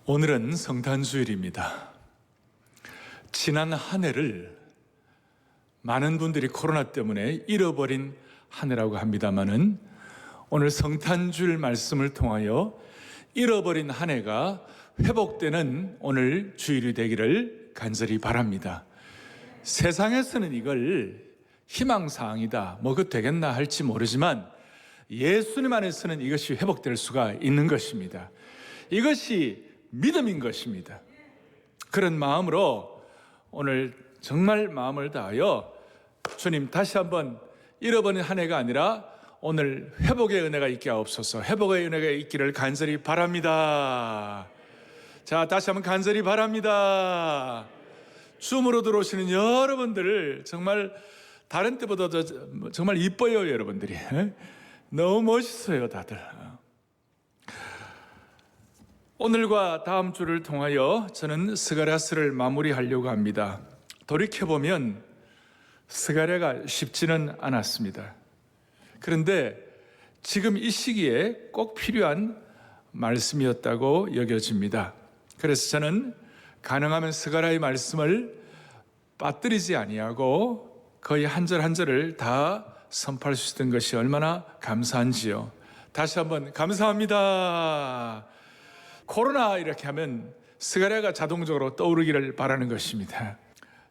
오늘은 성탄주일입니다. 지난 한 해를 많은 분들이 코로나 때문에 잃어버린 한 해라고 합니다마는 오늘 성탄주일 말씀을 통하여 잃어버린 한 해가 회복되는 오늘 주일이 되기를 간절히 바랍니다. 세상에서는 이걸 희망사항이다, 그 되겠나 할지 모르지만 예수님 안에서는 이것이 회복될 수가 있는 것입니다. 이것이 믿음인 것입니다. 그런 마음으로 오늘 정말 마음을 다하여 주님 다시 한번 잃어버린 한 해가 아니라 오늘 회복의 은혜가 있게 하옵소서. 회복의 은혜가 있기를 간절히 바랍니다. 자, 다시 한번 간절히 바랍니다. 줌으로 들어오시는 여러분들 정말 다른 때보다 정말 이뻐요. 여러분들이 너무 멋있어요. 다들. 오늘과 다음 주를 통하여 저는 스가랴서를 마무리하려고 합니다. 돌이켜보면 스가랴가 쉽지는 않았습니다. 그런데 지금 이 시기에 꼭 필요한 말씀이었다고 여겨집니다. 그래서 저는 가능하면 스가랴의 말씀을 빠뜨리지 아니하고 거의 한 절 한 절을 다 선포할 수 있던 것이 얼마나 감사한지요. 다시 한번 감사합니다. 코로나 이렇게 하면 스가랴가 자동적으로 떠오르기를 바라는 것입니다.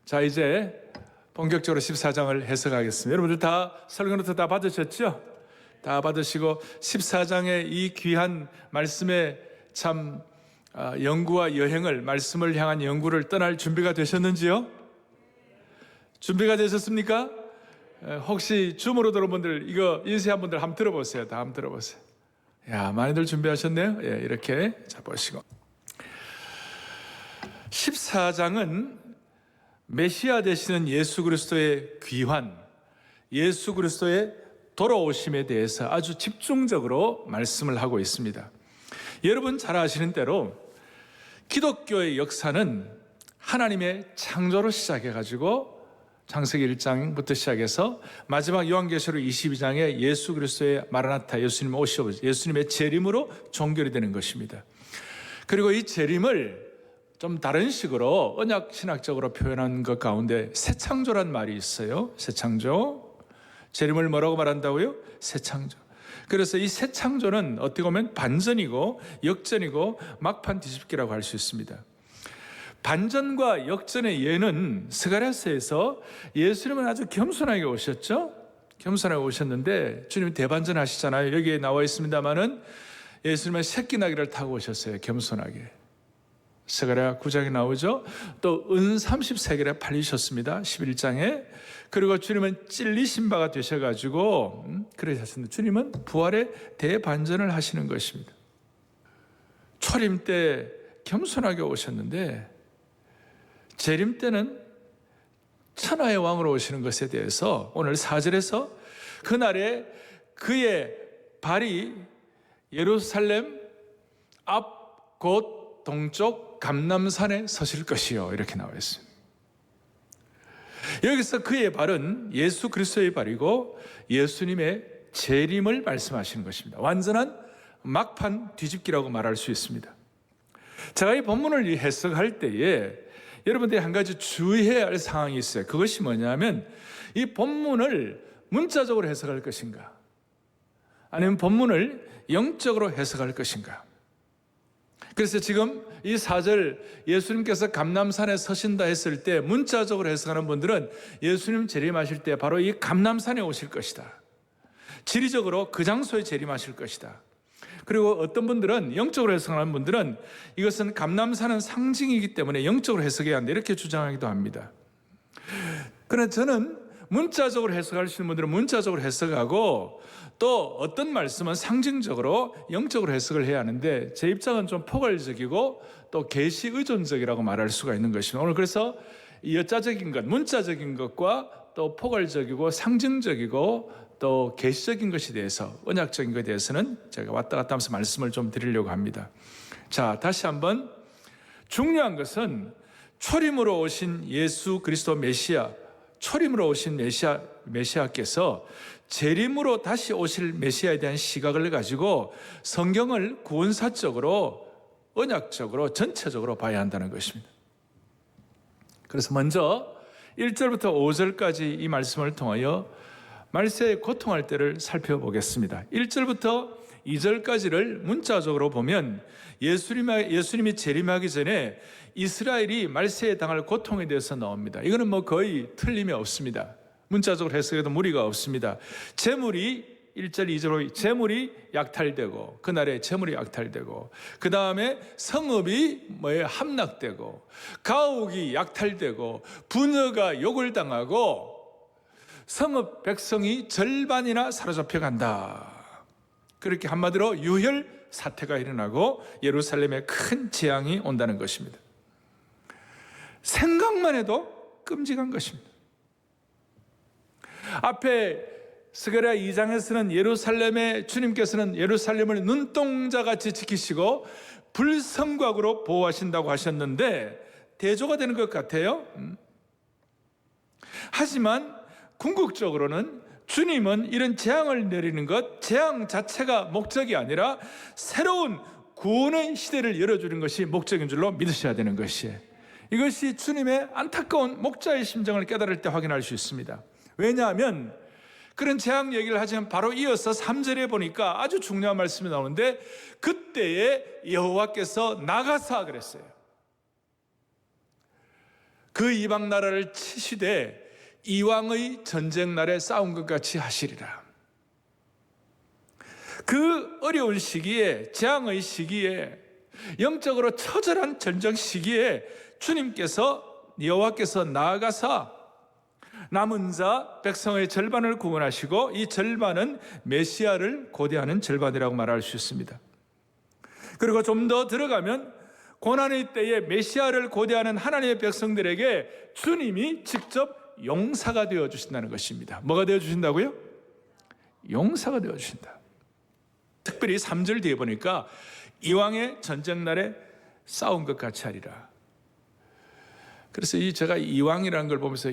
자, 이제 본격적으로 14장을 해석하겠습니다. 여러분들 다 설교노트 다 받으셨죠? 다 받으시고 14장의 이 귀한 말씀의 참 연구와 여행을, 말씀을 향한 연구를 떠날 준비가 되셨는지요? 준비가 되셨습니까? 혹시 줌으로 들어온 분들 이거 인쇄한 분들 한번 들어보세요. 다 한번 들어보세요. 야, 많이들 준비하셨네요. 예, 이렇게 자 보시고 14장은 메시아 되시는 예수 그리스도의 귀환, 예수 그리스도의 돌아오심에 대해서 아주 집중적으로 말씀을 하고 있습니다. 여러분 잘 아시는 대로 기독교의 역사는 하나님의 창조로 시작해가지고 창세기 1장부터 시작해서 마지막 요한계시록 22장에 예수 그리스도의 마라나타, 예수님 오시오, 예수님의 재림으로 종결이 되는 것입니다. 그리고 이 재림을 좀 다른 식으로 언약 신학적으로 표현한 것 가운데 새창조란 말이 있어요. 새창조. 재림을 뭐라고 말한다고요? 새창조. 그래서 이 새창조는 어떻게 보면 반전이고 역전이고 막판 뒤집기라고 할 수 있습니다. 반전과 역전의 예는 스가랴서에서 예수님은 아주 겸손하게 오셨죠? 겸손하게 오셨는데 주님 대반전 하시잖아요. 여기에 나와 있습니다마는 예수님은 새끼 나귀를 타고 오셨어요. 겸손하게. 스가랴 9장에 나오죠. 또 은 30세겔에 팔리셨습니다. 11장에. 그리고 주님은 찔리신 바가 되셔가지고 그러셨습니다. 주님은 부활의 대반전을 하시는 것입니다. 초림 때 겸손하게 오셨는데 재림 때는 천하의 왕으로 오시는 것에 대해서 오늘 4절에서 그날에 그의 발이 예루살렘 앞 곧 동쪽 감람산에 서실 것이요, 이렇게 나와 있습니다. 여기서 그의 발은 예수 그리스도의 발이고 예수님의 재림을 말씀하시는 것입니다. 완전한 막판 뒤집기라고 말할 수 있습니다. 제가 이 본문을 해석할 때에 여러분들이 한 가지 주의해야 할 상황이 있어요. 그것이 뭐냐면 이 본문을 문자적으로 해석할 것인가, 아니면 본문을 영적으로 해석할 것인가. 그래서 지금 이 4절 예수님께서 감람산에 서신다 했을 때 문자적으로 해석하는 분들은 예수님 재림하실 때 바로 이 감람산에 오실 것이다, 지리적으로 그 장소에 재림하실 것이다. 그리고 어떤 분들은 영적으로 해석하는 분들은 이것은 감람산은 상징이기 때문에 영적으로 해석해야 한다, 이렇게 주장하기도 합니다. 그러나 저는 문자적으로 해석할 수 있는 분들은 문자적으로 해석하고 또 어떤 말씀은 상징적으로 영적으로 해석을 해야 하는데 제 입장은 좀 포괄적이고 또 계시 의존적이라고 말할 수가 있는 것입니다. 오늘 그래서 이 여자적인 것, 문자적인 것과 또 포괄적이고 상징적이고 또 계시적인 것에 대해서, 언약적인 것에 대해서는 제가 왔다 갔다 하면서 말씀을 좀 드리려고 합니다. 자, 다시 한번 중요한 것은 초림으로 오신 예수 그리스도 메시아, 초림으로 오신 메시아께서 재림으로 다시 오실 메시아에 대한 시각을 가지고 성경을 구원사적으로 언약적으로 전체적으로 봐야 한다는 것입니다. 그래서 먼저 1절부터 5절까지 이 말씀을 통하여 말세에 고통할 때를 살펴보겠습니다. 1절부터 2절까지를 문자적으로 보면 예수님이 재림하기 전에 이스라엘이 말세에 당할 고통에 대해서 나옵니다. 이거는 거의 틀림이 없습니다. 문자적으로 해석해도 무리가 없습니다. 재물이 1절, 2절로 재물이 약탈되고, 그날에 재물이 약탈되고, 그 다음에 성읍이 함락되고, 가옥이 약탈되고, 부녀가 욕을 당하고, 성읍 백성이 절반이나 사로잡혀 간다. 그렇게 한마디로 유혈 사태가 일어나고 예루살렘에 큰 재앙이 온다는 것입니다. 생각만 해도 끔찍한 것입니다. 앞에 스가랴 2장에서는 주님께서는 예루살렘을 눈동자같이 지키시고 불성곽으로 보호하신다고 하셨는데 대조가 되는 것 같아요. 하지만 궁극적으로는 주님은 이런 재앙을 내리는 것, 재앙 자체가 목적이 아니라 새로운 구원의 시대를 열어주는 것이 목적인 줄로 믿으셔야 되는 것이에요. 이것이 주님의 안타까운 목자의 심정을 깨달을 때 확인할 수 있습니다. 왜냐하면 그런 재앙 얘기를 하지만 바로 이어서 3절에 보니까 아주 중요한 말씀이 나오는데 그때에 여호와께서 나가사 그랬어요. 그 이방 나라를 치시되 이왕의 전쟁 날에 싸운 것 같이 하시리라. 그 어려운 시기에, 재앙의 시기에, 영적으로 처절한 전쟁 시기에 주님께서 여호와께서 나아가사 남은 자 백성의 절반을 구원하시고 이 절반은 메시아를 고대하는 절반이라고 말할 수 있습니다. 그리고 좀 더 들어가면 고난의 때에 메시아를 고대하는 하나님의 백성들에게 주님이 직접 용사가 되어 주신다는 것입니다. 뭐가 되어 주신다고요? 용사가 되어 주신다. 특별히 3절 뒤에 보니까 이왕의 전쟁 날에 싸운 것 같이 하리라. 그래서 제가 이왕이라는 걸 보면서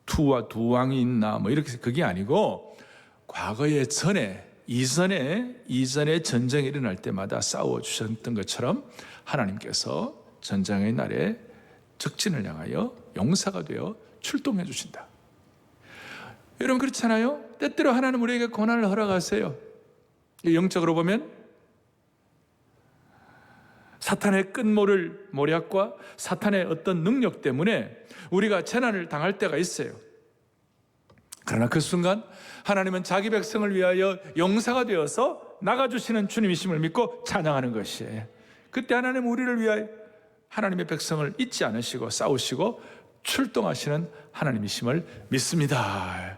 투와 두왕이 있나 이렇게 그게 아니고 과거에 이전에 전쟁이 일어날 때마다 싸워 주셨던 것처럼 하나님께서 전쟁의 날에 적진을 향하여 용사가 되어 출동해 주신다. 여러분 그렇잖아요? 때때로 하나님 우리에게 고난을 허락하세요. 영적으로 보면 사탄의 끝모를 모략과 사탄의 어떤 능력 때문에 우리가 재난을 당할 때가 있어요. 그러나 그 순간 하나님은 자기 백성을 위하여 용사가 되어서 나가주시는 주님이심을 믿고 찬양하는 것이에요. 그때 하나님은 우리를 위하여 하나님의 백성을 잊지 않으시고 싸우시고 출동하시는 하나님이심을 믿습니다.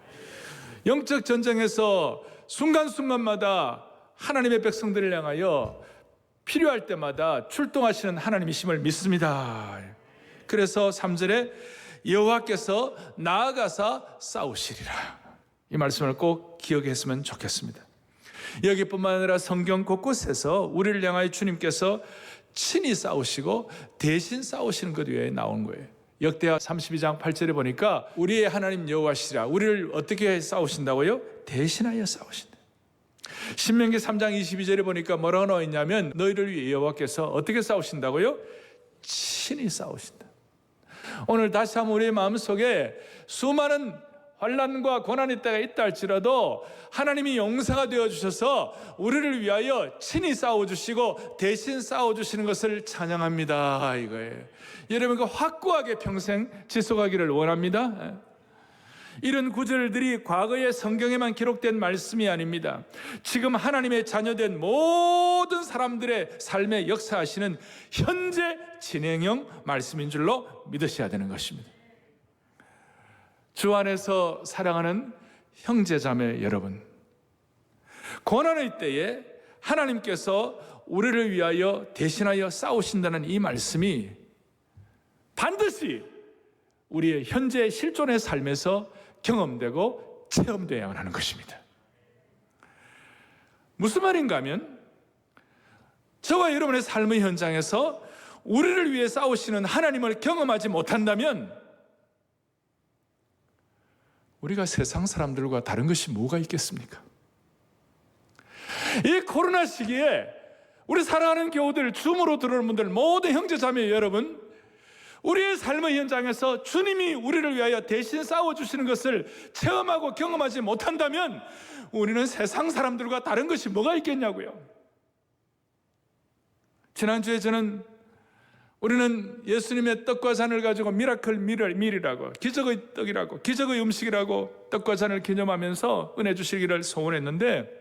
영적 전쟁에서 순간순간마다 하나님의 백성들을 향하여 필요할 때마다 출동하시는 하나님이심을 믿습니다. 그래서 3절에 여호와께서 나아가사 싸우시리라. 이 말씀을 꼭 기억했으면 좋겠습니다. 여기뿐만 아니라 성경 곳곳에서 우리를 향하여 주님께서 친히 싸우시고 대신 싸우시는 것 외에 나온 거예요. 역대하 32장 8절에 보니까 우리의 하나님 여호와시라. 우리를 어떻게 싸우신다고요? 대신하여 싸우신다. 신명기 3장 22절에 보니까 뭐라고 나와 있냐면 너희를 위해 여호와께서 어떻게 싸우신다고요? 친히 싸우신다. 오늘 다시 한번 우리의 마음속에 수많은 환난과 고난의 때가 있다 할지라도 하나님이 용사가 되어주셔서 우리를 위하여 친히 싸워주시고 대신 싸워주시는 것을 찬양합니다 이거예요. 여러분과 확고하게 평생 지속하기를 원합니다. 이런 구절들이 과거의 성경에만 기록된 말씀이 아닙니다. 지금 하나님의 자녀된 모든 사람들의 삶에 역사하시는 현재 진행형 말씀인 줄로 믿으셔야 되는 것입니다. 주 안에서 사랑하는 형제자매 여러분, 고난의 때에 하나님께서 우리를 위하여 대신하여 싸우신다는 이 말씀이 반드시 우리의 현재 실존의 삶에서 경험되고 체험되어야만 하는 것입니다. 무슨 말인가 하면 저와 여러분의 삶의 현장에서 우리를 위해 싸우시는 하나님을 경험하지 못한다면 우리가 세상 사람들과 다른 것이 뭐가 있겠습니까? 이 코로나 시기에 우리 사랑하는 교우들, 줌으로 들어오는 분들, 모든 형제 자매 여러분, 우리의 삶의 현장에서 주님이 우리를 위하여 대신 싸워주시는 것을 체험하고 경험하지 못한다면 우리는 세상 사람들과 다른 것이 뭐가 있겠냐고요. 지난주에 우리는 예수님의 떡과 잔을 가지고 미라클 밀이라고, 기적의 떡이라고, 기적의 음식이라고 떡과 잔을 기념하면서 은혜 주시기를 소원했는데,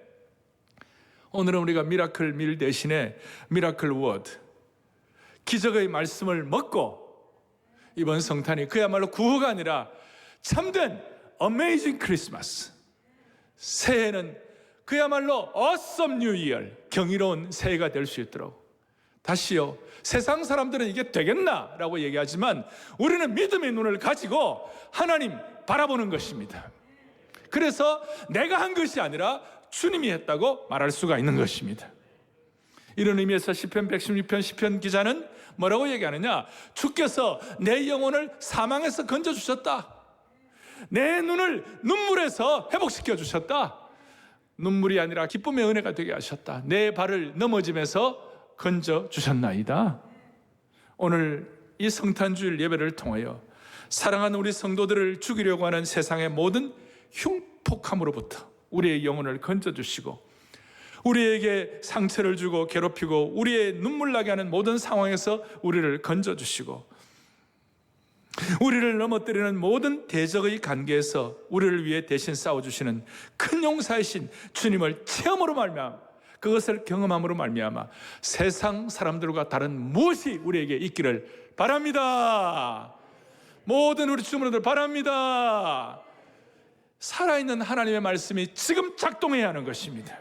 오늘은 우리가 미라클 밀 대신에 미라클 워드, 기적의 말씀을 먹고 이번 성탄이 그야말로 구호가 아니라 참된 어메이징 크리스마스, 새해는 그야말로 awesome new year, 경이로운 새해가 될 수 있도록. 다시요, 세상 사람들은 이게 되겠나라고 얘기하지만 우리는 믿음의 눈을 가지고 하나님 바라보는 것입니다. 그래서 내가 한 것이 아니라 주님이 했다고 말할 수가 있는 것입니다. 이런 의미에서 시편 116편 시편 기자는 뭐라고 얘기하느냐? 주께서 내 영혼을 사망에서 건져주셨다. 내 눈을 눈물에서 회복시켜 주셨다. 눈물이 아니라 기쁨의 은혜가 되게 하셨다. 내 발을 넘어짐에서 건져주셨나이다. 오늘 이 성탄주일 예배를 통하여 사랑하는 우리 성도들을 죽이려고 하는 세상의 모든 흉폭함으로부터 우리의 영혼을 건져주시고, 우리에게 상처를 주고 괴롭히고 우리의 눈물 나게 하는 모든 상황에서 우리를 건져주시고, 우리를 넘어뜨리는 모든 대적의 관계에서 우리를 위해 대신 싸워주시는 큰 용사이신 주님을 체험으로 말미암아, 그것을 경험함으로 말미암아 세상 사람들과 다른 무엇이 우리에게 있기를 바랍니다. 모든 우리 주문들 바랍니다. 살아있는 하나님의 말씀이 지금 작동해야 하는 것입니다.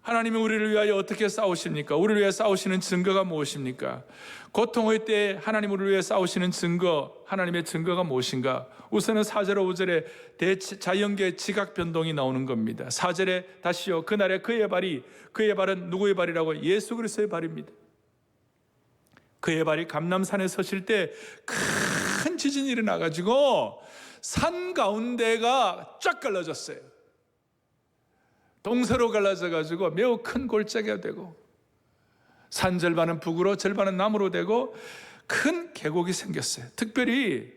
하나님이 우리를 위하여 어떻게 싸우십니까? 우리를 위해 싸우시는 증거가 무엇입니까? 고통의 때에 하나님 우리를 위해 싸우시는 증거, 하나님의 증거가 무엇인가? 우선은 4절 5절에 대자연계 지각 변동이 나오는 겁니다. 4절에 다시요, 그날에 그의 발은 누구의 발이라고? 예수 그리스도의 발입니다. 그의 발이 감람산에 서실 때 큰 지진이 일어나가지고 산 가운데가 쫙 갈라졌어요. 동서로 갈라져가지고 매우 큰 골짜기가 되고, 산 절반은 북으로 절반은 남으로 되고 큰 계곡이 생겼어요. 특별히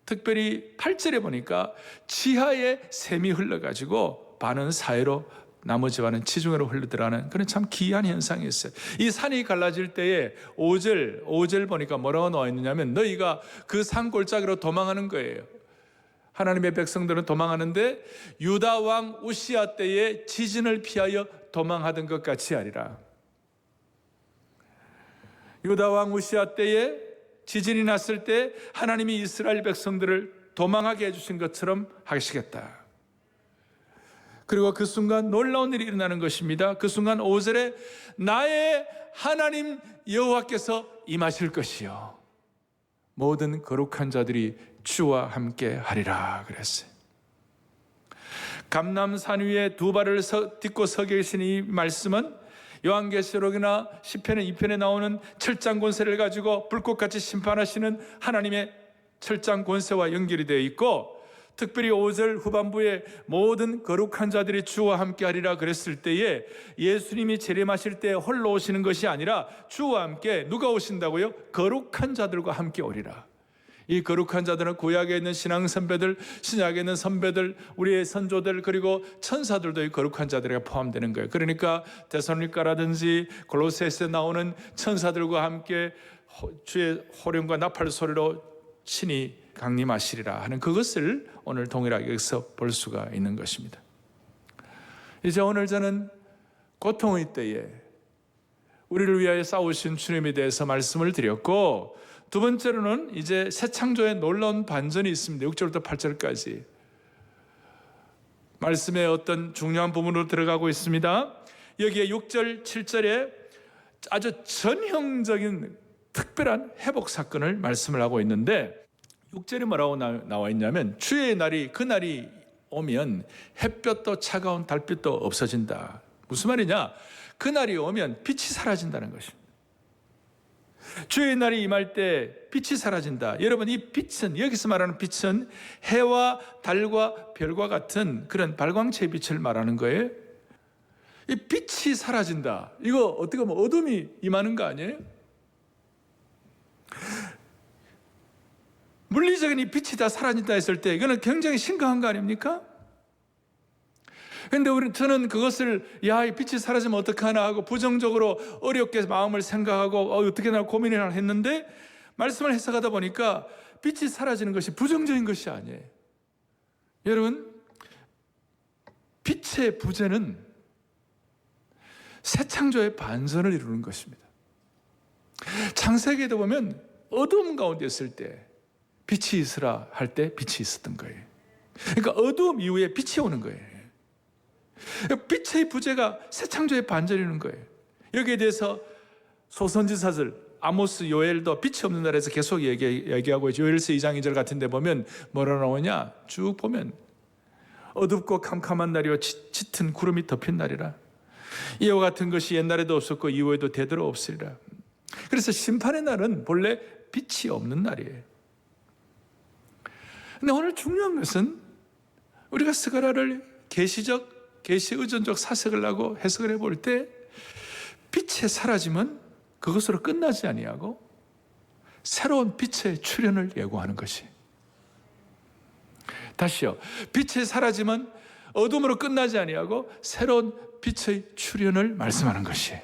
8절에 보니까 지하에 샘이 흘러가지고 반은 사해로 나머지 반은 지중해로 흘러들어가는 그런 참 기이한 현상이 있어요. 이 산이 갈라질 때에 5절 보니까 뭐라고 나와 있느냐면, 너희가 그 산 골짜기로 도망하는 거예요. 하나님의 백성들은 도망하는데 유다 왕 우시아 때에 지진을 피하여 도망하던 것 같이 하리라. 유다 왕 우시아 때에 지진이 났을 때 하나님이 이스라엘 백성들을 도망하게 해주신 것처럼 하시겠다. 그리고 그 순간 놀라운 일이 일어나는 것입니다. 그 순간 5절에 나의 하나님 여호와께서 임하실 것이요 모든 거룩한 자들이 주와 함께 하리라 그랬어요. 감람산 위에 두 발을 딛고 서 계신 이 말씀은 요한계시록이나 시편 2편에 나오는 철장 권세를 가지고 불꽃같이 심판하시는 하나님의 철장 권세와 연결이 되어 있고, 특별히 5절 후반부에 모든 거룩한 자들이 주와 함께 하리라 그랬을 때에 예수님이 재림하실 때 홀로 오시는 것이 아니라 주와 함께 누가 오신다고요? 거룩한 자들과 함께 오리라. 이 거룩한 자들은 구약에 있는 신앙 선배들, 신약에 있는 선배들, 우리의 선조들, 그리고 천사들도 이 거룩한 자들에 포함되는 거예요. 그러니까 데살로니가라든지 골로새서에 나오는 천사들과 함께 주의 호령과 나팔 소리로 친히 강림하시리라 하는 그것을 오늘 동일하게 볼 수가 있는 것입니다. 이제 오늘 저는 고통의 때에 우리를 위하여 싸우신 주님에 대해서 말씀을 드렸고, 두 번째로는 이제 새 창조의 놀라운 반전이 있습니다. 6절부터 8절까지 말씀의 어떤 중요한 부분으로 들어가고 있습니다. 여기에 6절, 7절에 아주 전형적인 특별한 회복 사건을 말씀을 하고 있는데, 6절에 뭐라고 나와 있냐면, 주의 날이, 그날이 오면 햇볕도 차가운 달빛도 없어진다. 무슨 말이냐? 그날이 오면 빛이 사라진다는 것입니다. 주의 날이 임할 때 빛이 사라진다. 여러분, 이 빛은, 여기서 말하는 빛은 해와 달과 별과 같은 그런 발광체의 빛을 말하는 거예요. 이 빛이 사라진다. 이거 어떻게 보면 어둠이 임하는 거 아니에요? 물리적인 이 빛이 다 사라진다 했을 때 이거는 굉장히 심각한 거 아닙니까? 근데 저는 그것을 이 빛이 사라지면 어떡하나 하고 부정적으로 어렵게 마음을 생각하고 어떻게 나 고민을 했는데 말씀을 해석하다 보니까 빛이 사라지는 것이 부정적인 것이 아니에요. 여러분, 빛의 부재는 새 창조의 반전을 이루는 것입니다. 창세기에도 보면 어두움 가운데 있을 때 빛이 있으라 할 때 빛이 있었던 거예요. 그러니까 어두움 이후에 빛이 오는 거예요. 빛의 부재가 새 창조의 반전이라는 거예요. 여기에 대해서 소선지사들 아모스, 요엘도 빛이 없는 나라에서 계속 얘기하고 있죠. 요엘서 2장 2절 같은 데 보면 뭐라 나오냐, 쭉 보면 어둡고 캄캄한 날이요 짙은 구름이 덮인 날이라. 이와 같은 것이 옛날에도 없었고 이후에도 되도록 없으리라. 그래서 심판의 날은 본래 빛이 없는 날이에요. 근데 오늘 중요한 것은 우리가 스가랴를 계시 의존적 사색을 하고 해석을 해볼 때 빛의 사라짐은 그것으로 끝나지 아니하고 새로운 빛의 출현을 예고하는 것이. 다시요. 빛의 사라짐은 어둠으로 끝나지 아니하고 새로운 빛의 출현을 말씀하는 것이.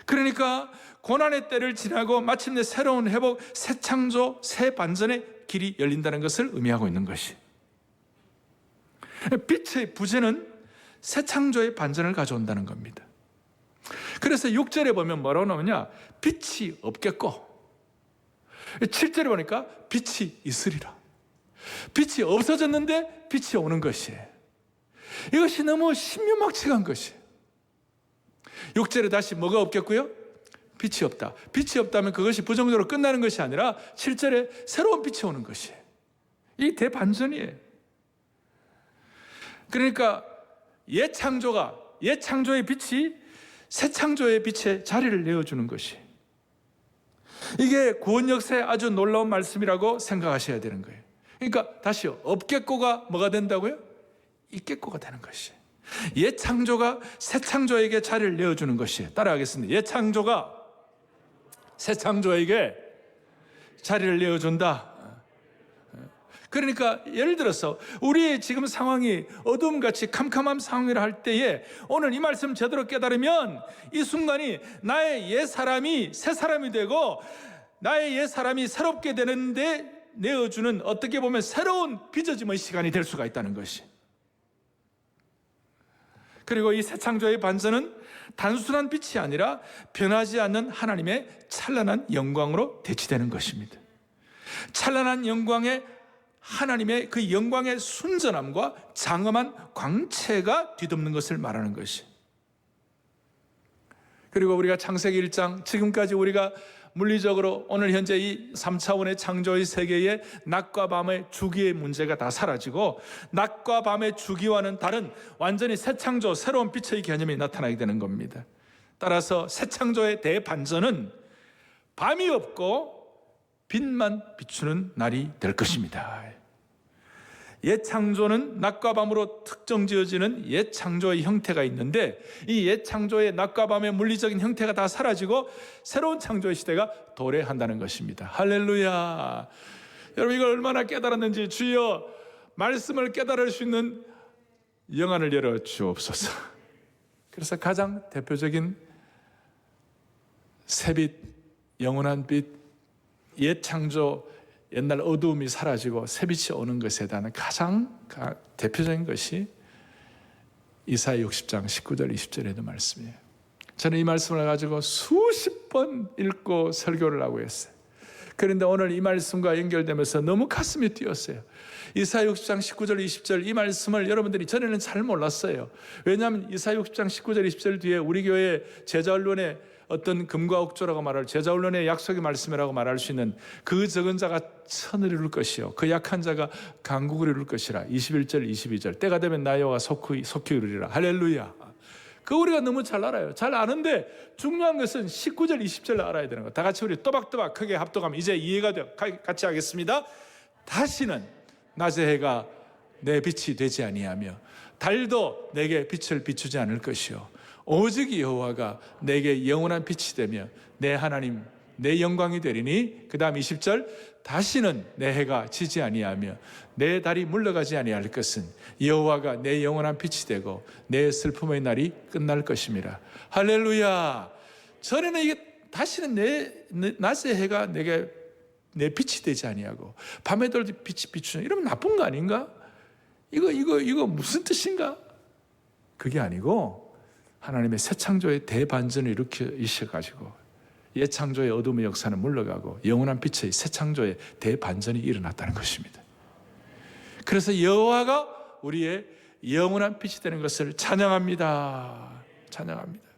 그러니까 고난의 때를 지나고 마침내 새로운 회복, 새 창조, 새 반전의 길이 열린다는 것을 의미하고 있는 것이. 빛의 부재는 새 창조의 반전을 가져온다는 겁니다. 그래서 6절에 보면 뭐라고 나오냐, 빛이 없겠고 7절에 보니까 빛이 있으리라. 빛이 없어졌는데 빛이 오는 것이에요. 이것이 너무 신묘막측한 것이에요. 6절에 다시 뭐가 없겠고요? 빛이 없다. 빛이 없다면 그것이 부정적으로 끝나는 것이 아니라 7절에 새로운 빛이 오는 것이에요. 이 대반전이에요. 그러니까 옛 창조의 빛이 새 창조의 빛에 자리를 내어주는 것이, 이게 구원 역사의 아주 놀라운 말씀이라고 생각하셔야 되는 거예요. 그러니까 다시요, 없겠고가 뭐가 된다고요? 있겠고가 되는 것이. 옛 창조가 새 창조에게 자리를 내어주는 것이. 따라하겠습니다. 옛 창조가 새 창조에게 자리를 내어준다. 그러니까 예를 들어서 우리의 지금 상황이 어둠같이 캄캄한 상황이라 할 때에 오늘 이 말씀 제대로 깨달으면 이 순간이 나의 옛 사람이 새 사람이 되고 나의 옛 사람이 새롭게 되는데 내어주는, 어떻게 보면 새로운 빚어짐의 시간이 될 수가 있다는 것이. 그리고 이 새 창조의 반전은 단순한 빛이 아니라 변하지 않는 하나님의 찬란한 영광으로 대치되는 것입니다. 찬란한 영광의 하나님의 그 영광의 순전함과 장엄한 광채가 뒤덮는 것을 말하는 것이. 그리고 우리가 창세기 1장, 지금까지 우리가 물리적으로 오늘 현재 이 3차원의 창조의 세계에 낮과 밤의 주기의 문제가 다 사라지고 낮과 밤의 주기와는 다른 완전히 새 창조, 새로운 빛의 개념이 나타나게 되는 겁니다. 따라서 새 창조의 대반전은 밤이 없고 빛만 비추는 날이 될 것입니다. 옛 창조는 낮과 밤으로 특정 지어지는 옛 창조의 형태가 있는데 이 옛 창조의 낮과 밤의 물리적인 형태가 다 사라지고 새로운 창조의 시대가 도래한다는 것입니다. 할렐루야. 여러분, 이걸 얼마나 깨달았는지 주여 말씀을 깨달을 수 있는 영안을 열어 주옵소서. 그래서 가장 대표적인 새빛, 영원한 빛, 옛 창조, 옛날 어두움이 사라지고 새빛이 오는 것에 대한 가장 대표적인 것이 이사야 60장 19절 20절에도 말씀이에요. 저는 이 말씀을 가지고 수십 번 읽고 설교를 하고 했어요. 그런데 오늘 이 말씀과 연결되면서 너무 가슴이 뛰었어요. 이사야 60장 19절 20절 이 말씀을 여러분들이 전에는 잘 몰랐어요. 왜냐하면 이사야 60장 19절 20절 뒤에 우리 교회 제자언론의 어떤 금과 옥조라고 말할, 제자언론의 약속의 말씀이라고 말할 수 있는 그 적은 자가 천을 이룰 것이요 그 약한 자가 강국을 이룰 것이라. 21절 22절 때가 되면 나 여호와 속히 이루리라. 할렐루야. 그 우리가 너무 잘 알아요. 잘 아는데 중요한 것은 19절 20절을 알아야 되는 거예요. 다 같이 우리 또박또박 크게 합독하면 이제 이해가 돼요. 같이 하겠습니다. 다시는 낮의 해가 내 빛이 되지 아니하며 달도 내게 빛을 비추지 않을 것이요 오직 여호와가 내게 영원한 빛이 되며 내 하나님 내 영광이 되리니. 그 다음 20절 다시는 내 해가 지지 아니하며 내 달이 물러가지 아니할 것은 여호와가 내 영원한 빛이 되고 내 슬픔의 날이 끝날 것임이라. 할렐루야. 전에는 이게 다시는 내 낮의 해가 내게 내 빛이 되지 아니하고 밤에도 빛이 비추는, 이러면 나쁜 거 아닌가? 이거 무슨 뜻인가? 그게 아니고 하나님의 새 창조의 대반전을 일으키셔가지고 옛 창조의 어둠의 역사는 물러가고 영원한 빛의 새 창조의 대반전이 일어났다는 것입니다. 그래서 여호와가 우리의 영원한 빛이 되는 것을 찬양합니다. 찬양합니다.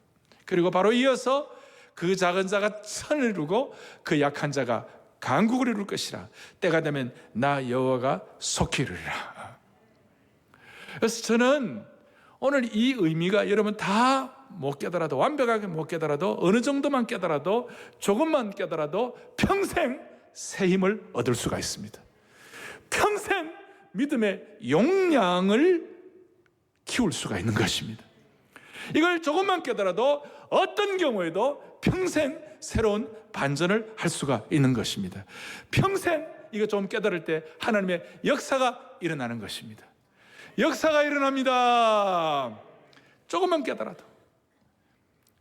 그리고 바로 이어서 그 작은 자가 선을 이루고 그 약한 자가 강국을 이룰 것이라. 때가 되면 나 여호와가 속히 이루리라. 그래서 저는 오늘 이 의미가 여러분 다 못 깨달아도, 완벽하게 못 깨달아도, 어느 정도만 깨달아도, 조금만 깨달아도 평생 새 힘을 얻을 수가 있습니다. 평생 믿음의 용량을 키울 수가 있는 것입니다. 이걸 조금만 깨달아도 어떤 경우에도 평생 새로운 반전을 할 수가 있는 것입니다. 평생 이거 좀 깨달을 때 하나님의 역사가 일어나는 것입니다. 역사가 일어납니다. 조금만 깨달아도.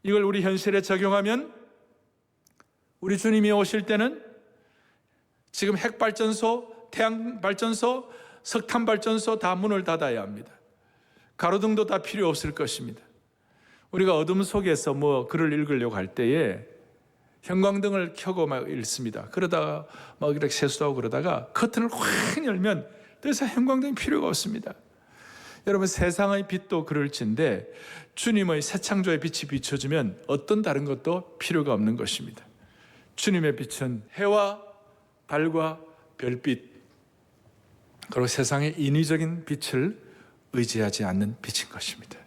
이걸 우리 현실에 적용하면 우리 주님이 오실 때는 지금 핵발전소, 태양발전소, 석탄발전소 다 문을 닫아야 합니다. 가로등도 다 필요 없을 것입니다. 우리가 어둠 속에서 글을 읽으려고 할 때에 형광등을 켜고 막 읽습니다. 그러다가 막 이렇게 세수하고 그러다가 커튼을 확 열면 더 이상 형광등이 필요가 없습니다. 여러분, 세상의 빛도 그럴진데 주님의 새 창조의 빛이 비춰주면 어떤 다른 것도 필요가 없는 것입니다. 주님의 빛은 해와 달과 별빛, 그리고 세상의 인위적인 빛을 의지하지 않는 빛인 것입니다.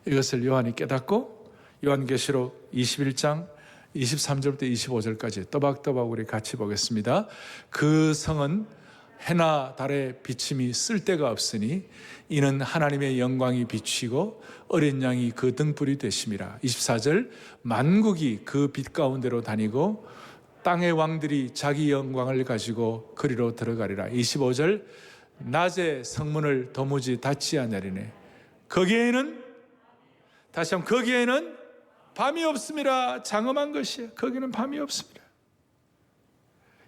이것을 요한이 깨닫고 요한계시록 21장 23절부터 25절까지 또박또박 우리 같이 보겠습니다. 그 성은 해나 달의 비침이 쓸데가 없으니 이는 하나님의 영광이 비치고 어린 양이 그 등불이 되심이라. 24절 만국이 그 빛 가운데로 다니고 땅의 왕들이 자기 영광을 가지고 그리로 들어가리라. 25절 낮에 성문을 도무지 닫지 않으리네. 거기에는, 다시 한번, 거기에는 밤이 없습니다. 장엄한 것이에요. 거기는 밤이 없습니다.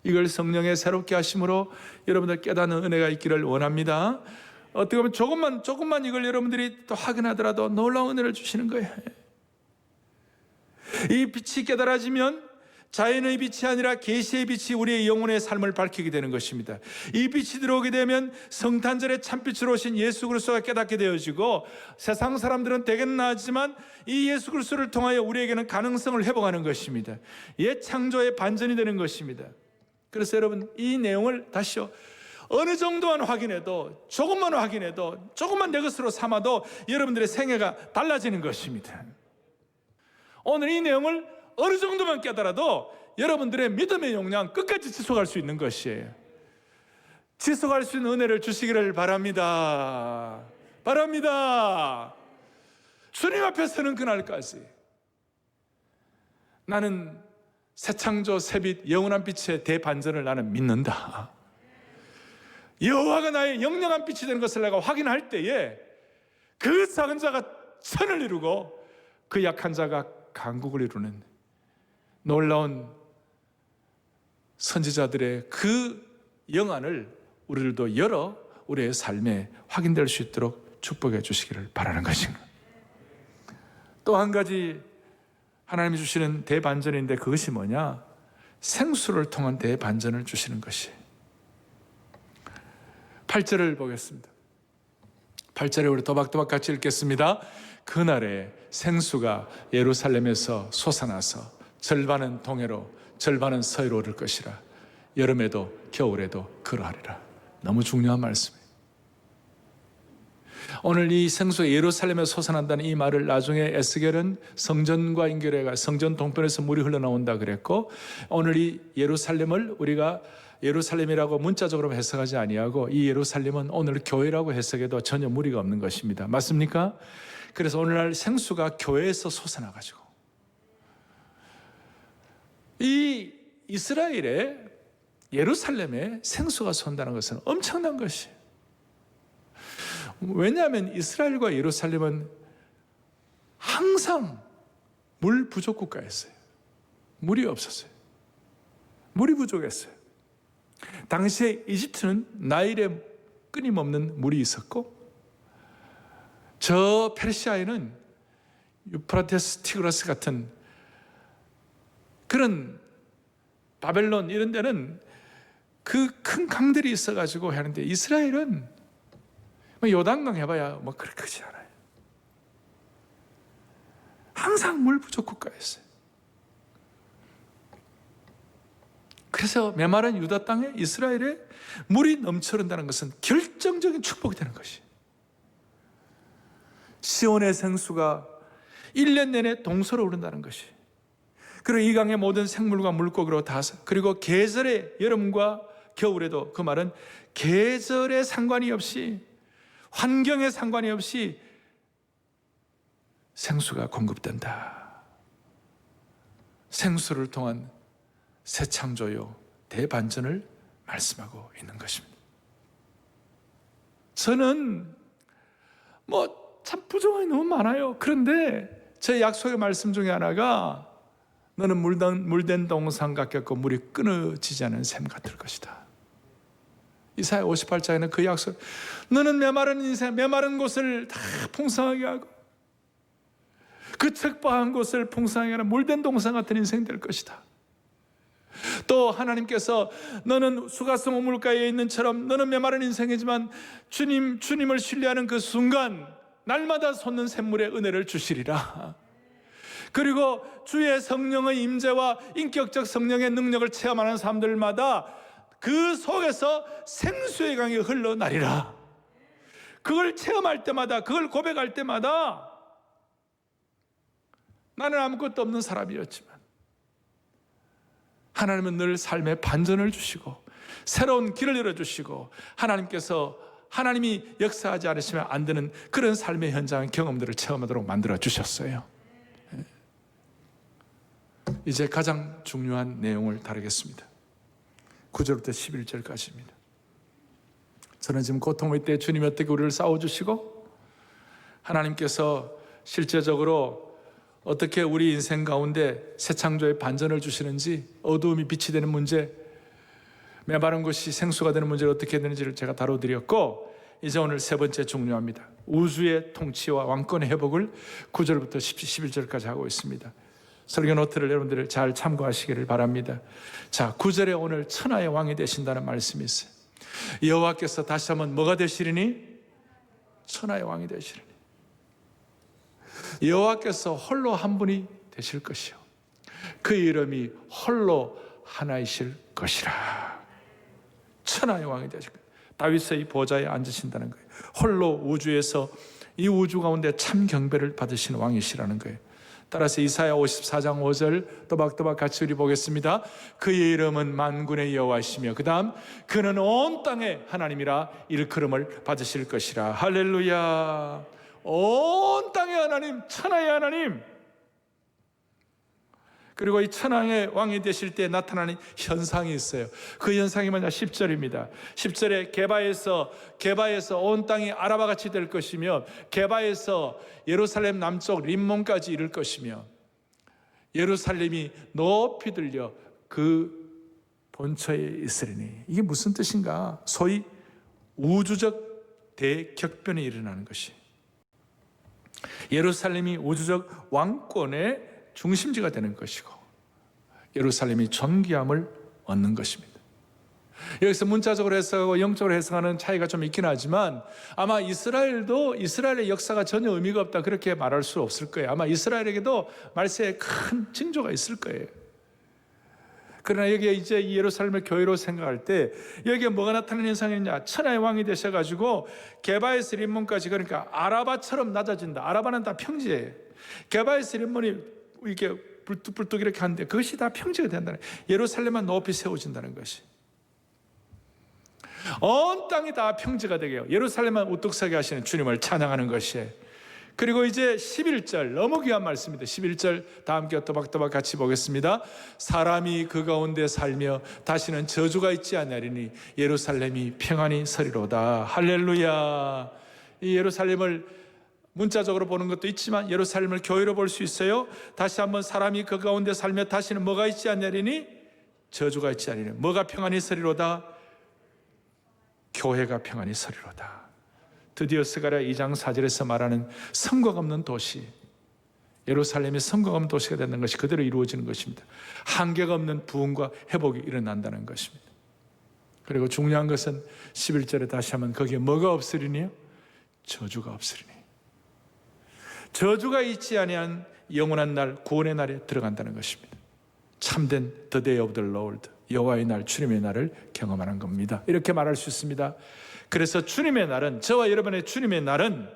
이걸 성령의 새롭게 하심으로 여러분들 깨닫는 은혜가 있기를 원합니다. 어떻게 보면 조금만 이걸 여러분들이 또 확인하더라도 놀라운 은혜를 주시는 거예요. 이 빛이 깨달아지면 자연의 빛이 아니라 계시의 빛이 우리의 영혼의 삶을 밝히게 되는 것입니다. 이 빛이 들어오게 되면 성탄절에 참빛으로 오신 예수 그리스도가 깨닫게 되어지고 세상 사람들은 되긴 나지만 이 예수 그리스도를 통하여 우리에게는 가능성을 회복하는 것입니다. 옛 창조의 반전이 되는 것입니다. 그래서 여러분, 이 내용을 다시요, 어느 정도만 확인해도, 조금만 확인해도, 조금만 내 것으로 삼아도 여러분들의 생애가 달라지는 것입니다. 오늘 이 내용을 어느 정도만 깨달아도 여러분들의 믿음의 용량 끝까지 지속할 수 있는 것이에요. 지속할 수 있는 은혜를 주시기를 바랍니다. 바랍니다. 주님 앞에 서는 그날까지 나는 새 창조, 새빛, 영원한 빛의 대반전을 나는 믿는다. 여호와가 나의 영영한 빛이 되는 것을 내가 확인할 때에 그 작은 자가 천을 이루고 그 약한 자가 강국을 이루는 놀라운 선지자들의 그 영안을 우리들도 열어 우리의 삶에 확인될 수 있도록 축복해 주시기를 바라는 것입니다. 또 한 가지 하나님이 주시는 대반전인데 그것이 뭐냐? 생수를 통한 대반전을 주시는 것이. 8절을 보겠습니다. 8절에 우리 또박또박 같이 읽겠습니다. 그날에 생수가 예루살렘에서 솟아나서 절반은 동해로 절반은 서해로 오를 것이라. 여름에도 겨울에도 그러하리라. 너무 중요한 말씀이에요. 오늘 이 생수가 예루살렘에 솟아난다는 이 말을 나중에 에스겔은 성전과 연결해가 성전 동편에서 물이 흘러나온다 그랬고, 오늘 이 예루살렘을 우리가 예루살렘이라고 문자적으로 해석하지 아니하고 이 예루살렘은 오늘 교회라고 해석해도 전혀 무리가 없는 것입니다. 맞습니까? 그래서 오늘날 생수가 교회에서 솟아나가지고 이 이스라엘의 예루살렘에 생수가 솟는다는 것은 엄청난 것이에요. 왜냐하면 이스라엘과 예루살렘은 항상 물 부족 국가였어요. 물이 없었어요. 물이 부족했어요. 당시에 이집트는 나일에 끊임없는 물이 있었고, 저 페르시아에는 유프라테스, 티그라스 같은 그런 바벨론 이런 데는 그 큰 강들이 있어가지고 하는데, 이스라엘은 요단강 해봐야 뭐 그렇게 크지 않아요. 항상 물 부족 국가였어요. 그래서 메마른 유다 땅에 이스라엘에 물이 넘쳐른다는 것은 결정적인 축복이 되는 것이. 시온의 생수가 1년 내내 동서로 흐른다는 것이. 그리고 이 강의 모든 생물과 물고기로 다서, 그리고 계절의 여름과 겨울에도, 그 말은 계절에 상관이 없이, 환경에 상관이 없이 생수가 공급된다. 생수를 통한 새 창조요, 대반전을 말씀하고 있는 것입니다. 저는 참 부정함이 너무 많아요. 그런데 제 약속의 말씀 중에 하나가, 너는 물된 동상 같겠고 물이 끊어지지 않은 샘 같을 것이다. 이사야 58장에는 그 약속, 너는 메마른 인생, 메마른 곳을 다 풍성하게 하고 그 척박한 곳을 풍성하게 하는 물된 동상 같은 인생 될 것이다. 또 하나님께서 너는 수가성 우물가에 있는 처럼 너는 메마른 인생이지만 주님을 신뢰하는 그 순간 날마다 솟는 샘물의 은혜를 주시리라. 그리고 주의 성령의 임재와 인격적 성령의 능력을 체험하는 사람들마다 그 속에서 생수의 강이 흘러나리라. 그걸 체험할 때마다, 그걸 고백할 때마다 나는 아무것도 없는 사람이었지만 하나님은 늘 삶에 반전을 주시고 새로운 길을 열어주시고, 하나님이 역사하지 않으시면 안 되는 그런 삶의 현장 경험들을 체험하도록 만들어 주셨어요. 이제 가장 중요한 내용을 다루겠습니다. 9절부터 11절까지입니다. 저는 지금 고통의 때 주님이 어떻게 우리를 싸워주시고, 하나님께서 실제적으로 어떻게 우리 인생 가운데 새 창조의 반전을 주시는지, 어두움이 빛이 되는 문제, 메마른 것이 생수가 되는 문제를 어떻게 되는지를 제가 다뤄드렸고, 이제 오늘 세 번째 중요합니다. 우주의 통치와 왕권의 회복을 9절부터 11절까지 하고 있습니다. 설교 노트를 여러분들 잘 참고하시기를 바랍니다. 자, 9절에 오늘 천하의 왕이 되신다는 말씀이 있어요. 여호와께서 다시 한번 뭐가 되시리니? 천하의 왕이 되시리니. 여호와께서 홀로 한 분이 되실 것이요, 그 이름이 홀로 하나이실 것이라. 천하의 왕이 되실 거예요. 다윗의 보좌에 앉으신다는 거예요. 홀로 우주에서, 이 우주 가운데 참 경배를 받으시는 왕이시라는 거예요. 따라서 이사야 54장 5절 또박또박 같이 우리 보겠습니다. 그의 이름은 만군의 여호와시며, 그 다음 그는 온 땅의 하나님이라 일컬음을 받으실 것이라. 할렐루야. 온 땅의 하나님, 천하의 하나님. 그리고 이 천하의 왕이 되실 때 나타나는 현상이 있어요. 그 현상이 뭐냐? 10절입니다. 10절에 게바에서 온 땅이 아라바같이 될 것이며, 게바에서 예루살렘 남쪽 림몬까지 이를 것이며, 예루살렘이 높이 들려 그 본처에 있으리니. 이게 무슨 뜻인가? 소위 우주적 대격변이 일어나는 것이, 예루살렘이 우주적 왕권의 중심지가 되는 것이고, 예루살렘이 존귀함을 얻는 것입니다. 여기서 문자적으로 해석하고 영적으로 해석하는 차이가 좀 있긴 하지만, 아마 이스라엘의 역사가 전혀 의미가 없다 그렇게 말할 수 없을 거예요. 아마 이스라엘에게도 말세에 큰 징조가 있을 거예요. 그러나 여기에 이제 이 예루살렘을 교회로 생각할 때 여기에 뭐가 나타나는 현상이냐? 천하의 왕이 되셔가지고 게바에서 림몬까지, 그러니까 아라바처럼 낮아진다. 아라바는 다 평지예요. 게바에서 림몬이 이렇게 불뚝불뚝 이렇게 하는데 그것이 다 평지가 된다는, 예루살렘만 높이 세워진다는 것이. 온 땅이 다 평지가 되게 해요. 예루살렘만 우뚝 서게 하시는 주님을 찬양하는 것이에요. 그리고 이제 11절, 너무 귀한 말씀입니다. 11절 다 함께 또박또박 같이 보겠습니다. 사람이 그 가운데 살며 다시는 저주가 있지 아니하리니 예루살렘이 평안히 서리로다. 할렐루야. 이 예루살렘을 문자적으로 보는 것도 있지만 예루살렘을 교회로 볼 수 있어요. 다시 한번, 사람이 그 가운데 살며 다시는 뭐가 있지 아니하리니 저주가 있지 아니하리니, 뭐가 평안히 서리로다? 교회가 평안히 서리로다. 드디어 스가랴 2장 4절에서 말하는 성곽 없는 도시, 예루살렘이 성곽 없는 도시가 되는 것이 그대로 이루어지는 것입니다. 한계가 없는 부흥과 회복이 일어난다는 것입니다. 그리고 중요한 것은 11절에 다시 하면 거기에 뭐가 없으리니요? 저주가 없으리니. 저주가 있지 아니한 영원한 날, 구원의 날에 들어간다는 것입니다. 참된 The Day of the Lord, 여호와의 날, 주님의 날을 경험하는 겁니다. 이렇게 말할 수 있습니다. 그래서 주님의 날은, 저와 여러분의 주님의 날은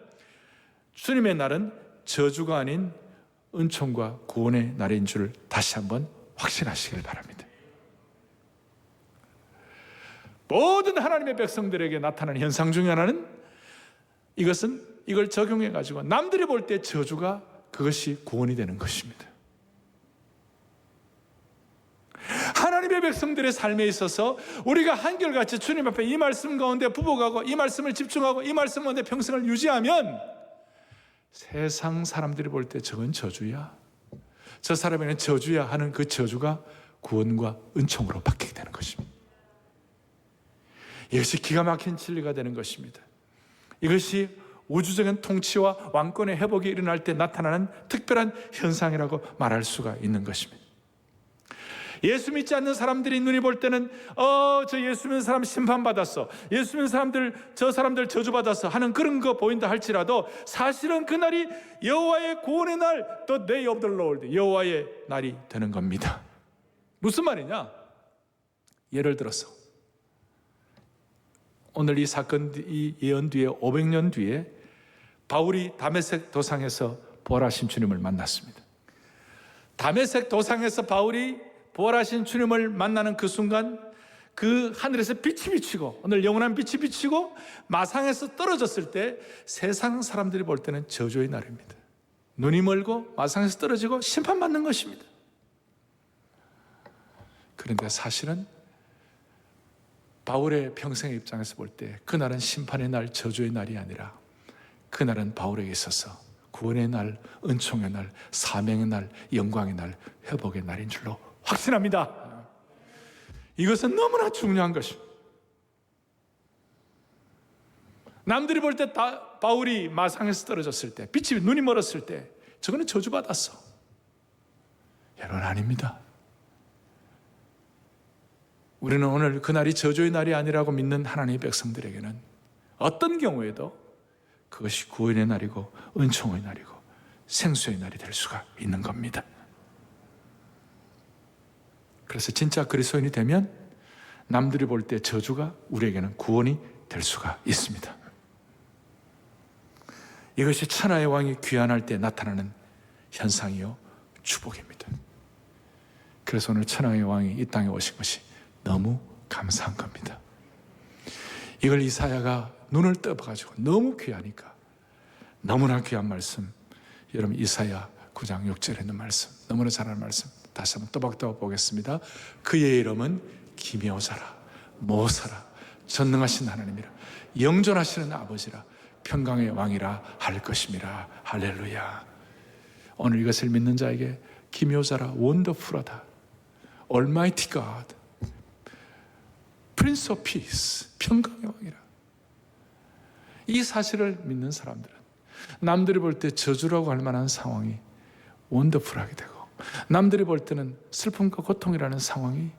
저주가 아닌 은총과 구원의 날인 줄 다시 한번 확신하시길 바랍니다. 모든 하나님의 백성들에게 나타나는 현상 중에 하나는, 이걸 적용해 가지고 남들이 볼 때 저주가, 그것이 구원이 되는 것입니다. 하나님의 백성들의 삶에 있어서 우리가 한결같이 주님 앞에 이 말씀 가운데 부복하고 이 말씀을 집중하고 이 말씀 가운데 평생을 유지하면 세상 사람들이 볼 때 저건 저주야, 저 사람에게는 저주야 하는 그 저주가 구원과 은총으로 바뀌게 되는 것입니다. 이것이 기가 막힌 진리가 되는 것입니다. 이것이 우주적인 통치와 왕권의 회복이 일어날 때 나타나는 특별한 현상이라고 말할 수가 있는 것입니다. 예수 믿지 않는 사람들이 눈이 볼 때는 저 예수 믿는 사람 심판받았어, 예수 믿는 사람들, 저 사람들 저주받았어 하는 그런 거 보인다 할지라도 사실은 그날이 여호와의 구원의 날, The Day of the Lord, 여호와의 날이 되는 겁니다. 무슨 말이냐? 예를 들어서 오늘 이 사건, 이 예언 뒤에 500년 뒤에 바울이 다메섹 도상에서 부활하신 주님을 만났습니다. 다메섹 도상에서 바울이 부활하신 주님을 만나는 그 순간, 그 하늘에서 빛이 비치고, 오늘 영원한 빛이 비치고 마상에서 떨어졌을 때 세상 사람들이 볼 때는 저주의 날입니다. 눈이 멀고 마상에서 떨어지고 심판받는 것입니다. 그런데 사실은 바울의 평생의 입장에서 볼 때 그날은 심판의 날, 저주의 날이 아니라 그날은 바울에게 있어서 구원의 날, 은총의 날, 사명의 날, 영광의 날, 회복의 날인 줄로 확신합니다. 이것은 너무나 중요한 것입니다. 남들이 볼 때 바울이 마상에서 떨어졌을 때, 빛이 눈이 멀었을 때 저거는 저주받았어. 여러분, 아닙니다. 우리는 오늘 그날이 저주의 날이 아니라고 믿는 하나님의 백성들에게는 어떤 경우에도 그것이 구원의 날이고 은총의 날이고 생수의 날이 될 수가 있는 겁니다. 그래서 진짜 그리스도인이 되면 남들이 볼 때 저주가 우리에게는 구원이 될 수가 있습니다. 이것이 천하의 왕이 귀환할 때 나타나는 현상이요 축복입니다. 그래서 오늘 천하의 왕이 이 땅에 오신 것이 너무 감사한 겁니다. 이걸 이사야가 눈을 떠봐가지고 너무 귀하니까, 너무나 귀한 말씀, 여러분 이사야 9장 6절에 있는 말씀, 너무나 잘하는 말씀 다시 한번 또박또박 보겠습니다. 그의 이름은 기묘자라, 모사라, 전능하신 하나님이라, 영존하시는 아버지라, 평강의 왕이라 할 것임이라. 할렐루야. 오늘 이것을 믿는 자에게 기묘자라, 원더풀하다, Almighty God, Prince of Peace, 평강의 왕이라. 이 사실을 믿는 사람들은 남들이 볼 때 저주라고 할 만한 상황이 원더풀하게 되고, 남들이 볼 때는 슬픔과 고통이라는 상황이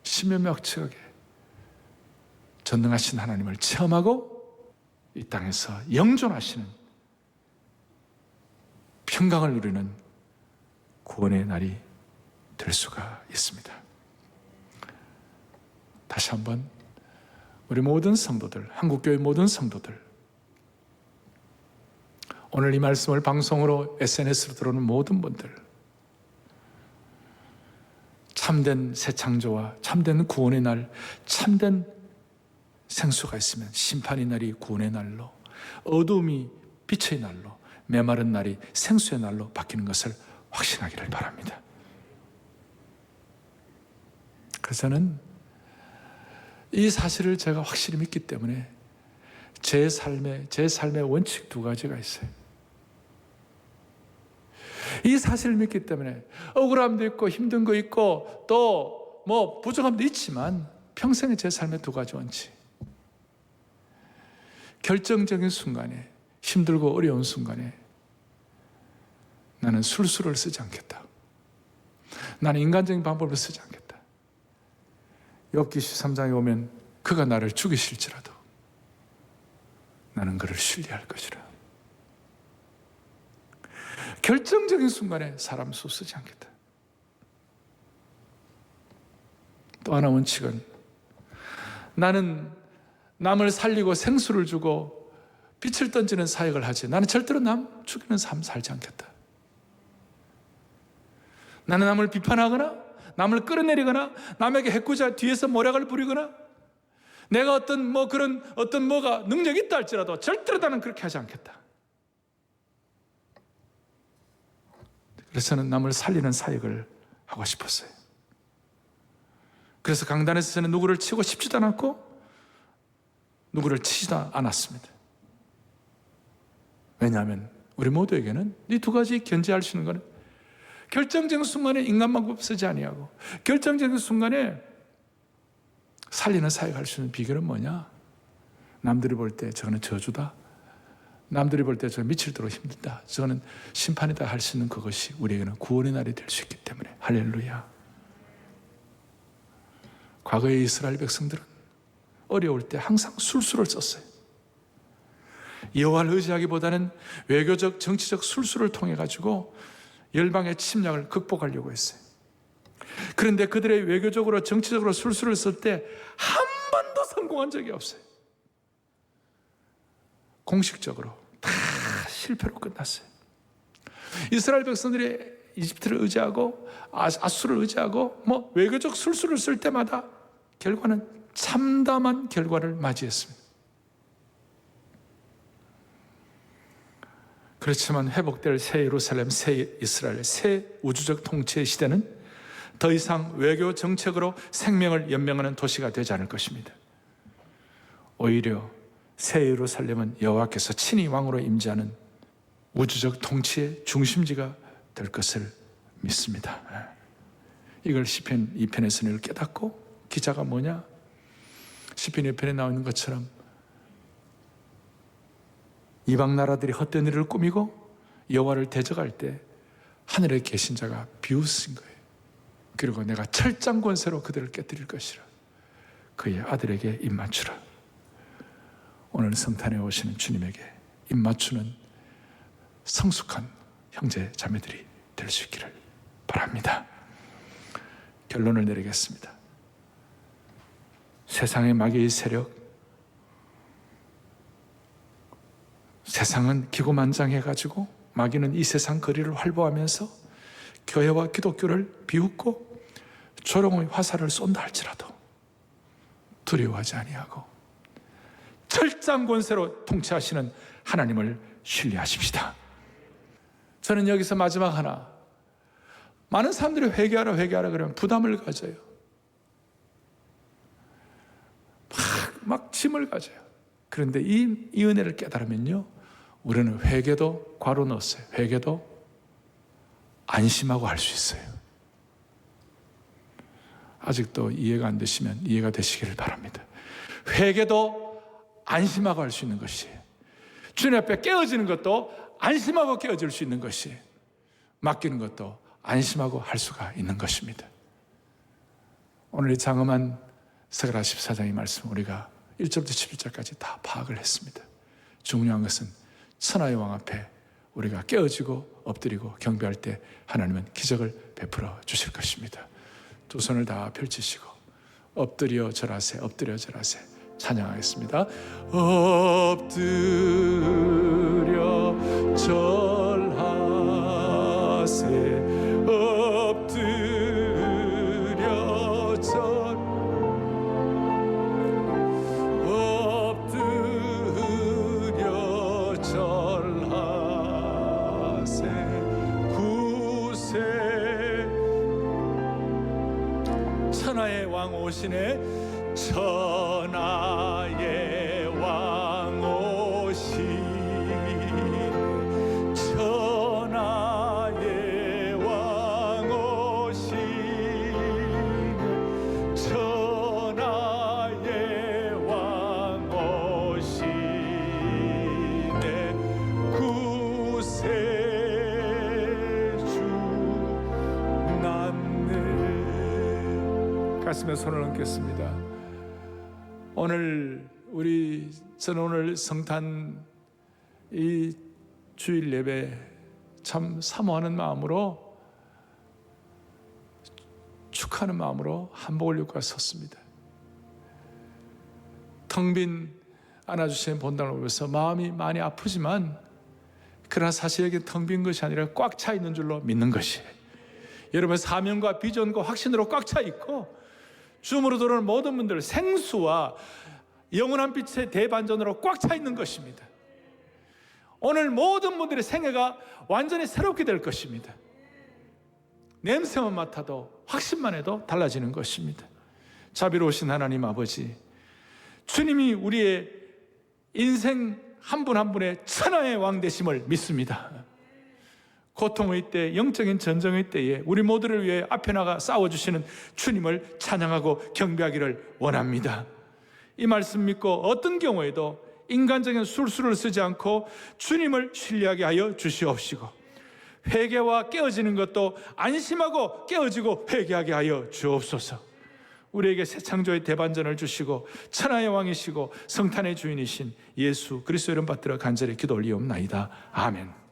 심연막측하게 전능하신 하나님을 체험하고 이 땅에서 영존하시는 평강을 누리는 구원의 날이 될 수가 있습니다. 다시 한번 우리 모든 성도들, 한국교회 모든 성도들, 오늘 이 말씀을 방송으로 SNS로 들어오는 모든 분들, 참된 새 창조와 참된 구원의 날, 참된 생수가 있으면 심판의 날이 구원의 날로, 어두움이 빛의 날로, 메마른 날이 생수의 날로 바뀌는 것을 확신하기를 바랍니다. 그래서 저는 이 사실을 제가 확실히 믿기 때문에 제 삶의 원칙 두 가지가 있어요. 이 사실을 믿기 때문에 억울함도 있고 힘든 거 있고 또 뭐 부족함도 있지만 평생의 제 삶의 두 가지 원칙. 결정적인 순간에, 힘들고 어려운 순간에 나는 술수를 쓰지 않겠다. 나는 인간적인 방법을 쓰지 않겠다. 욥기 13장에 오면 그가 나를 죽이실지라도 나는 그를 신뢰할 것이라. 결정적인 순간에 사람 수 쓰지 않겠다. 또 하나 원칙은 나는 남을 살리고 생수를 주고 빛을 던지는 사역을 하지 나는 절대로 남 죽이는 삶 살지 않겠다. 나는 남을 비판하거나 남을 끌어내리거나 남에게 해코자 뒤에서 모략을 부리거나 내가 어떤 뭐가 능력이 있다 할지라도 절대로 나는 그렇게 하지 않겠다. 그래서 저는 남을 살리는 사역을 하고 싶었어요. 그래서 강단에서 저는 누구를 치고 싶지도 않았고 누구를 치지도 않았습니다. 왜냐하면 우리 모두에게는 이 두 가지 견제할 수 있는 것은 결정적인 순간에 인간만큼 쓰지 아니하고 결정적인 순간에 살리는 사역할 수 있는 비결은 뭐냐? 남들이 볼 때 저거는 저주다. 남들이 볼 때 저는 미칠도록 힘들다. 저는 심판이다 할 수 있는 그것이 우리에게는 구원의 날이 될 수 있기 때문에 할렐루야. 과거의 이스라엘 백성들은 어려울 때 항상 술수를 썼어요. 여호와를 의지하기보다는 외교적, 정치적 술수를 통해 가지고 열방의 침략을 극복하려고 했어요. 그런데 그들의 외교적으로, 정치적으로 술수를 쓸 때 한 번도 성공한 적이 없어요. 공식적으로 다 실패로 끝났어요. 이스라엘 백성들이 이집트를 의지하고 아수를 의지하고 외교적 술수를 쓸 때마다 결과는 참담한 결과를 맞이했습니다. 그렇지만 회복될 새 예루살렘, 새 이스라엘, 새 우주적 통치의 시대는 더 이상 외교 정책으로 생명을 연명하는 도시가 되지 않을 것입니다. 오히려 새 예루살렘은 여호와께서 친히 왕으로 임재하는 우주적 통치의 중심지가 될 것을 믿습니다. 이걸 시편 2편에서는 깨닫고 기자가 뭐냐? 시편 2편에 나와 있는 것처럼 이방 나라들이 헛된 일을 꾸미고 여호와를 대적할 때 하늘에 계신 자가 비웃은 거예요. 그리고 내가 철장 권세로 그들을 깨뜨릴 것이라. 그의 아들에게 입맞추라. 오늘 성탄에 오시는 주님에게 입맞추는 성숙한 형제 자매들이 될 수 있기를 바랍니다. 결론을 내리겠습니다. 세상의 마귀의 세력, 세상은 기고만장해가지고 마귀는 이 세상 거리를 활보하면서 교회와 기독교를 비웃고 조롱의 화살을 쏜다 할지라도 두려워하지 아니하고 철장 권세로 통치하시는 하나님을 신뢰하십시다. 저는 여기서 마지막 하나, 많은 사람들이 회개하라 그러면 부담을 가져요. 막 짐을 가져요. 그런데 이 은혜를 깨달으면요, 우리는 회개도 괄호 넣었어요. 회개도 안심하고 할 수 있어요. 아직도 이해가 안 되시면 이해가 되시기를 바랍니다. 회개도 안심하고 할 수 있는 것이에요. 주님 앞에 깨어지는 것도 안심하고 깨어질 수 있는 것이에요. 맡기는 것도 안심하고 할 수가 있는 것입니다. 오늘 이 장엄한 스가랴 14장의 말씀 우리가 1절부터 11절까지 다 파악을 했습니다. 중요한 것은 천하의 왕 앞에 우리가 깨어지고 엎드리고 경배할 때 하나님은 기적을 베풀어 주실 것입니다. 두 손을 다 펼치시고 엎드려 절하세, 엎드려 절하세. 찬양하겠습니다. 엎드려 절하세, 엎드려 절, 엎드려 절하세. 구세 천하의 왕 오시네. 천하의 왕 오시네, 천하의 왕 오시네, 천하의 왕 오시네. 구세주 낳네. 가슴에 손을 얹겠습니다. 저는 오늘 성탄 이 주일 예배 참 사모하는 마음으로, 축하하는 마음으로 한복을 입고 섰습니다. 텅 빈 안아주시는 본당을 보면서 마음이 많이 아프지만, 그러나 사실 여기 텅 빈 것이 아니라 꽉 차 있는 줄로 믿는 것이, 여러분의 사명과 비전과 확신으로 꽉 차 있고, 주음으로 들어오는 모든 분들 생수와 영원한 빛의 대반전으로 꽉 차 있는 것입니다. 오늘 모든 분들의 생애가 완전히 새롭게 될 것입니다. 냄새만 맡아도, 확신만 해도 달라지는 것입니다. 자비로우신 하나님 아버지, 주님이 우리의 인생 한 분 한 분의 천하의 왕 되심을 믿습니다. 고통의 때, 영적인 전쟁의 때에 우리 모두를 위해 앞에 나가 싸워주시는 주님을 찬양하고 경배하기를 원합니다. 이 말씀 믿고 어떤 경우에도 인간적인 술수를 쓰지 않고 주님을 신뢰하게 하여 주시옵시고, 회개와 깨어지는 것도 안심하고 깨어지고 회개하게 하여 주옵소서. 우리에게 새 창조의 대반전을 주시고 천하의 왕이시고 성탄의 주인이신 예수 그리스도 이름 받들어 간절히 기도 올리옵나이다. 아멘.